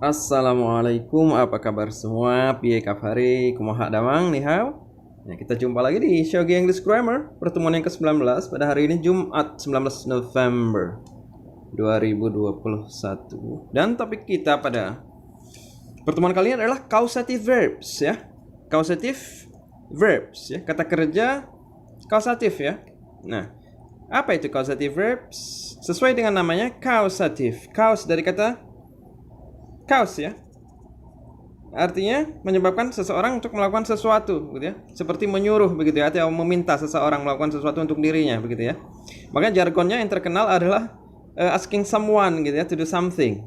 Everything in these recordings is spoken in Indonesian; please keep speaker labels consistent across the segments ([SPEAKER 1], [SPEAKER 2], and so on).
[SPEAKER 1] Assalamualaikum, apa kabar semua? Piye kabare? Kumaha damang nih hao? Nah, kita jumpa lagi di Shogi English Grammar, pertemuan yang ke-19 pada hari ini Jumat 19 November 2021. Dan topik kita pada pertemuan kali ini adalah causative verbs ya. Causative verbs ya, kata kerja causative ya. Nah, apa itu causative verbs? Sesuai dengan namanya causative. Cause dari kata cause ya, artinya menyebabkan seseorang untuk melakukan sesuatu gitu ya, seperti menyuruh begitu ya, atau meminta seseorang melakukan sesuatu untuk dirinya begitu ya. Makanya jargonnya yang terkenal adalah asking someone gitu ya, to do something.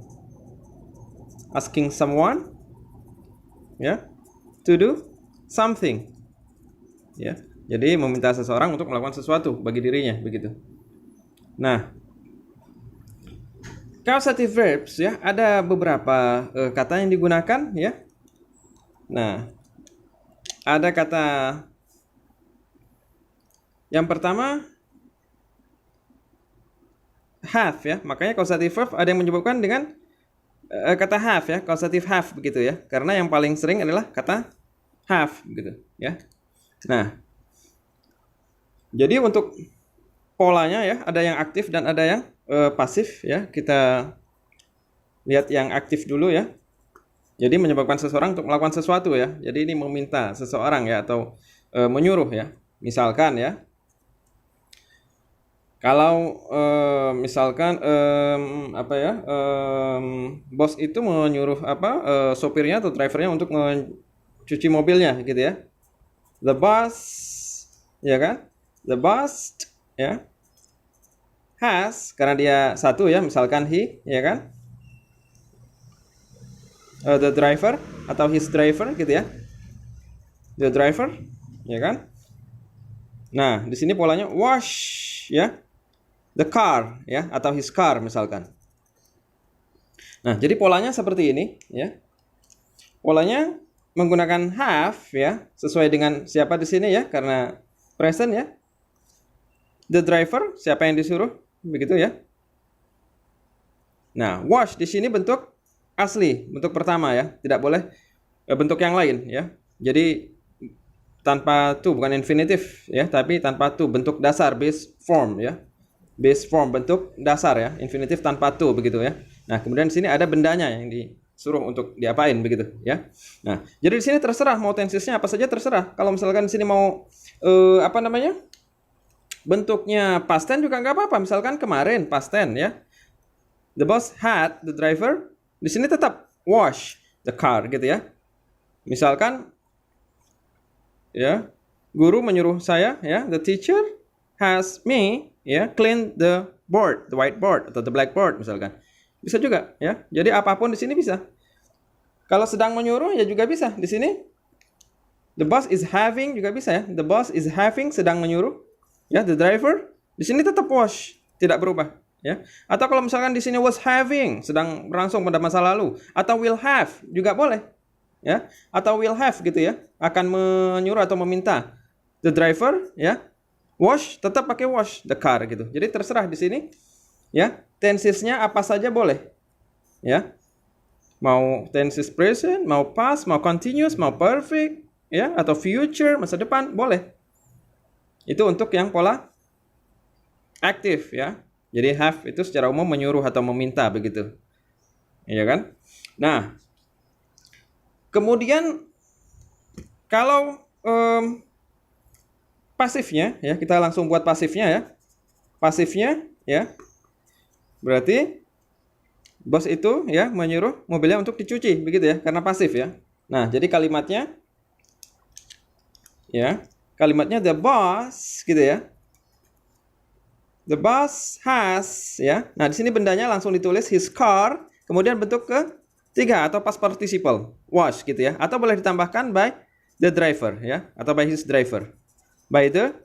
[SPEAKER 1] Asking someone ya, to do something ya. Jadi meminta seseorang untuk melakukan sesuatu bagi dirinya begitu. Nah, causative verbs ya, ada beberapa kata yang digunakan ya. Nah, ada kata yang pertama have ya. Makanya causative verb ada yang menyebabkan dengan kata have ya, causative have begitu ya. Karena yang paling sering adalah kata have begitu ya. Nah, jadi untuk polanya ya, ada yang aktif dan ada yang pasif ya. Kita lihat yang aktif dulu ya. Jadi menyebabkan seseorang untuk melakukan sesuatu ya. Jadi ini meminta seseorang ya, atau menyuruh ya. Misalkan ya, kalau misalkan bos itu menyuruh sopirnya atau drivernya untuk mencuci mobilnya gitu ya. The boss ya kan? The boss ya has, karena dia satu ya, misalkan he ya kan, the driver atau his driver gitu ya, the driver ya kan. Nah, di sini polanya wash ya, the car ya, atau his car misalkan. Nah, jadi polanya seperti ini ya. Polanya menggunakan have ya, sesuai dengan siapa di sini ya, karena present ya. The driver, siapa yang disuruh begitu ya. Nah, wash di sini bentuk asli, bentuk pertama ya, tidak boleh bentuk yang lain ya. Jadi tanpa to, bukan infinitif ya, tapi tanpa to, bentuk dasar, base form ya. Base form, bentuk dasar ya, infinitif tanpa to begitu ya. Nah, kemudian di sini ada bendanya yang disuruh untuk diapain begitu ya. Nah, jadi di sini terserah mau tensesnya apa saja, terserah. Kalau misalkan di sini mau bentuknya past tense juga nggak apa-apa. Misalkan kemarin past tense ya. The boss had the driver. Di sini tetap wash the car gitu ya. Misalkan ya, guru menyuruh saya ya, the teacher has me ya clean the board, the whiteboard atau the blackboard misalkan. Bisa juga ya. Jadi apapun di sini bisa. Kalau sedang menyuruh ya juga bisa. Di sini the boss is having juga bisa ya. The boss is having, sedang menyuruh. Ya, the driver di sini tetap wash, tidak berubah ya. Atau kalau misalkan di sini was having, sedang berlangsung pada masa lalu, atau will have juga boleh ya. Atau will have gitu ya, akan menyuruh atau meminta the driver ya wash, tetap pakai wash the car gitu. Jadi terserah di sini ya, tensesnya apa saja boleh ya. Mau tenses present, mau past, mau continuous, mau perfect ya, atau future, masa depan boleh. Itu untuk yang pola aktif ya. Jadi have itu secara umum menyuruh atau meminta begitu. Iya kan? Nah, kemudian kalau pasifnya ya, kita langsung buat pasifnya ya. Pasifnya ya, berarti bos itu ya menyuruh mobilnya untuk dicuci begitu ya, karena pasif ya. Nah, jadi kalimatnya ya, kalimatnya the boss gitu ya. The boss has ya. Nah, di sini bendanya langsung ditulis his car, kemudian bentuk ketiga atau past participle, wash gitu ya. Atau boleh ditambahkan by the driver ya, atau by his driver. By the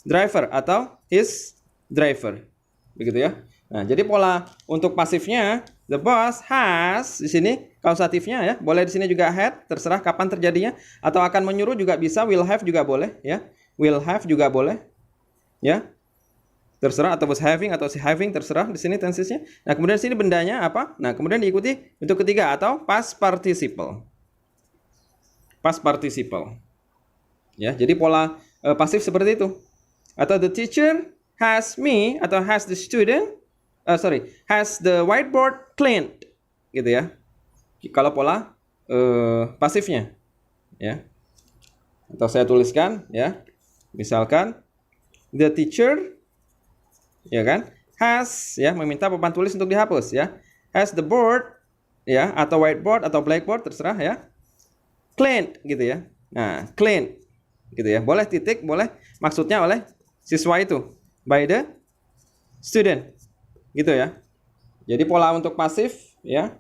[SPEAKER 1] driver atau his driver. Begitu ya. Nah, jadi pola untuk pasifnya the boss has di sini kausatifnya ya. Boleh di sini juga had, terserah kapan terjadinya, atau akan menyuruh juga bisa, will have juga boleh ya. Will have juga boleh. Ya. terserah, atau was having atau si having, terserah di sini tensesnya. Nah, kemudian sini bendanya apa? Nah, kemudian diikuti bentuk ketiga atau past participle. Past participle. Ya, jadi pola pasif seperti itu. Atau the teacher has me atau has the student has the whiteboard cleaned gitu ya. Kalau pola pasifnya ya. Atau saya tuliskan ya. Misalkan the teacher ya kan has ya meminta papan tulis untuk dihapus ya. Has the board ya atau whiteboard atau blackboard terserah ya. Cleaned gitu ya. Nah, cleaned gitu ya. Boleh titik, boleh maksudnya oleh siswa itu. By the student. Gitu ya. Jadi pola untuk pasif ya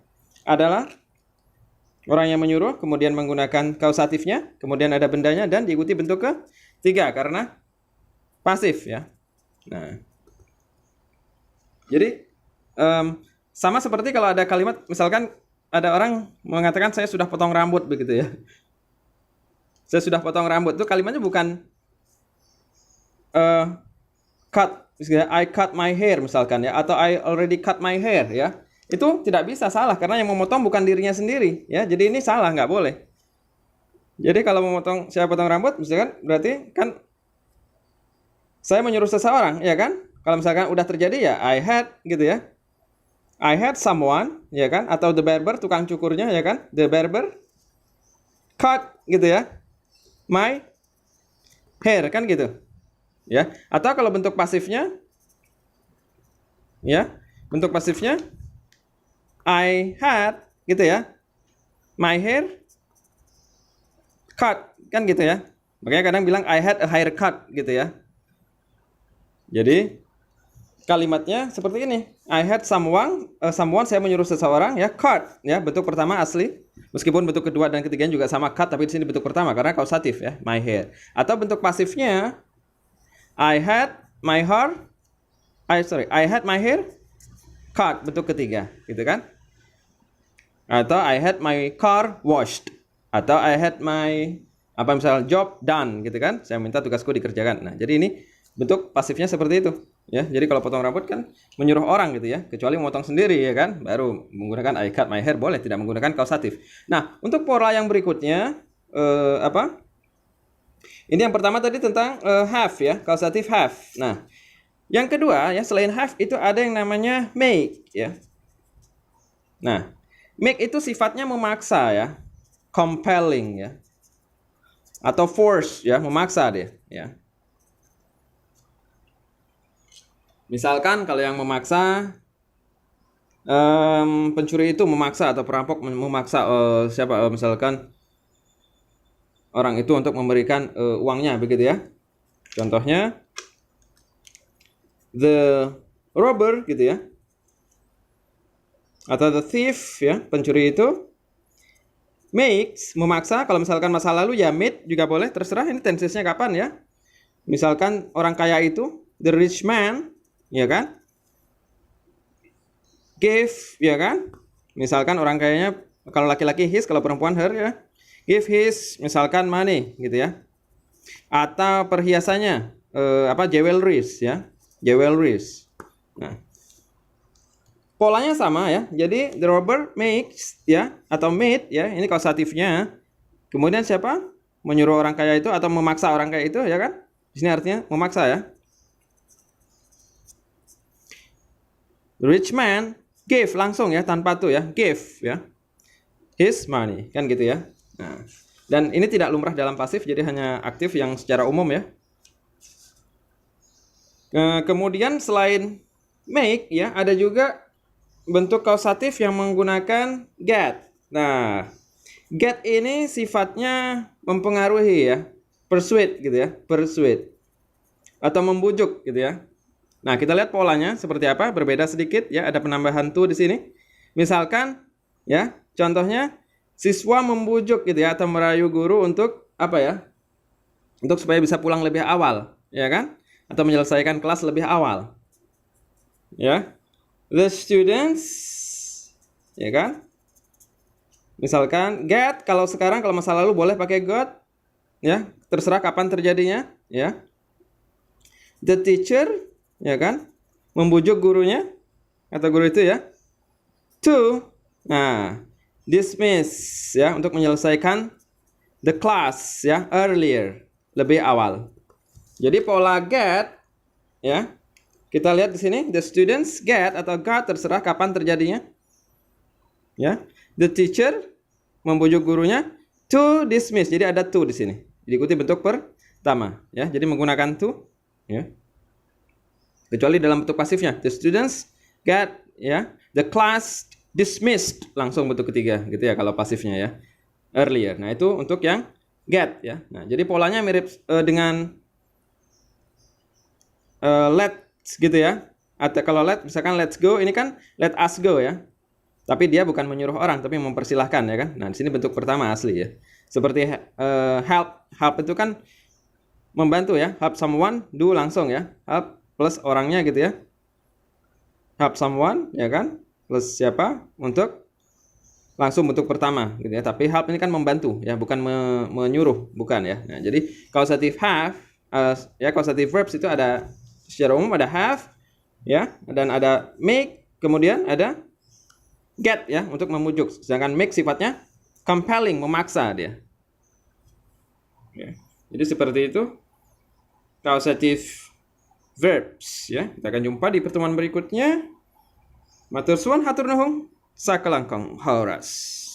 [SPEAKER 1] adalah orang yang menyuruh, kemudian menggunakan kausatifnya, kemudian ada bendanya dan diikuti bentuk ketiga karena pasif ya. Nah, jadi sama seperti kalau ada kalimat, misalkan ada orang mengatakan saya sudah potong rambut begitu ya. Saya sudah potong rambut, itu kalimatnya bukan cut, I cut my hair misalkan ya, atau I already cut my hair ya. Itu tidak bisa, salah, karena yang memotong bukan dirinya sendiri ya. Jadi ini salah, nggak boleh. Jadi kalau memotong, saya potong rambut misalkan, berarti kan saya menyuruh seseorang ya kan. Kalau misalkan udah terjadi ya I had gitu ya, I had someone ya kan, atau the barber, tukang cukurnya ya kan, the barber cut gitu ya my hair kan gitu ya. Atau kalau bentuk pasifnya ya, bentuk pasifnya I had gitu ya my hair cut kan gitu ya. Makanya kadang bilang I had a haircut gitu ya. Jadi kalimatnya seperti ini. I had someone saya menyuruh seseorang ya, cut ya, bentuk pertama asli. Meskipun bentuk kedua dan ketiganya juga sama cut, tapi di sini bentuk pertama karena kausatif ya, my hair. Atau bentuk pasifnya I had my hair cut, bentuk ketiga, gitu kan? Atau I had my car washed, atau I had my job done gitu kan? Saya minta tugasku dikerjakan. Nah, jadi ini bentuk pasifnya seperti itu ya. Jadi kalau potong rambut kan menyuruh orang gitu ya, kecuali memotong sendiri ya kan, baru menggunakan I cut my hair, boleh tidak menggunakan kausatif. Nah, untuk pola yang berikutnya ini yang pertama tadi tentang have ya, kausatif have. Nah, yang kedua ya, selain have itu ada yang namanya make ya. Nah, make itu sifatnya memaksa ya, compelling ya, atau force ya, memaksa deh ya. Misalkan kalau yang memaksa, pencuri itu memaksa atau perampok memaksa misalkan orang itu untuk memberikan uangnya begitu ya. Contohnya the robber gitu ya, atau the thief ya, pencuri itu makes, memaksa. Kalau misalkan masa lalu ya made juga boleh, terserah ini tensesnya kapan ya. Misalkan orang kaya itu the rich man ya kan, gave ya kan. Misalkan orang kayanya, kalau laki-laki his, kalau perempuan her ya, give his misalkan money gitu ya. Atau perhiasannya jewelries ya, jewelries. Nah, polanya sama ya. Jadi the robber makes ya, atau made ya, ini kausatifnya. Kemudian siapa? Menyuruh orang kaya itu atau memaksa orang kaya itu ya kan. Di sini artinya memaksa ya. The rich man gave langsung ya, tanpa tuh ya, gave ya, his money kan gitu ya. Nah, dan ini tidak lumrah dalam pasif, jadi hanya aktif yang secara umum ya. Kemudian selain make ya, ada juga bentuk kausatif yang menggunakan get. Nah, get ini sifatnya mempengaruhi ya, persuade gitu ya, persuade atau membujuk gitu ya. Nah, kita lihat polanya seperti apa, berbeda sedikit ya, ada penambahan to di sini. Misalkan ya, contohnya siswa membujuk gitu ya, atau merayu guru untuk apa ya? Untuk supaya bisa pulang lebih awal, ya kan? Atau menyelesaikan kelas lebih awal. Ya. The students ya kan? Misalkan get, kalau sekarang kalau masa lalu boleh pakai got ya, terserah kapan terjadinya ya. The teacher ya kan? Membujuk gurunya atau guru itu ya. To, nah, dismiss ya, untuk menyelesaikan the class ya, earlier, lebih awal. Jadi pola get ya. Kita lihat di sini, the students get atau got, terserah kapan terjadinya. Ya. The teacher membujuk gurunya to dismiss. Jadi ada to di sini. Diikuti bentuk pertama ya. Jadi menggunakan to ya. Kecuali dalam bentuk pasifnya, the students get ya, the class dismissed, langsung bentuk ketiga gitu ya kalau pasifnya ya. Earlier. Nah, itu untuk yang get ya. Nah, jadi polanya mirip dengan let's gitu ya. Atau kalau misalkan let's go, ini kan let us go ya. Tapi dia bukan menyuruh orang, tapi mempersilahkan ya kan. Nah, di sini bentuk pertama asli ya. Seperti help itu kan membantu ya. Help someone, do langsung ya. Help plus orangnya gitu ya. Help someone ya kan. Plus siapa untuk langsung bentuk pertama gitu ya. Tapi help ini kan membantu ya, bukan menyuruh, bukan ya. Nah, jadi causative have ya, causative verbs itu ada secara umum ada have ya, dan ada make, kemudian ada get ya untuk memujuk. Sedangkan make sifatnya compelling, memaksa dia. Ya. Jadi seperti itu causative verbs ya. Kita akan jumpa di pertemuan berikutnya. Matur suwun, hatur nuhun, sakelangkung horas.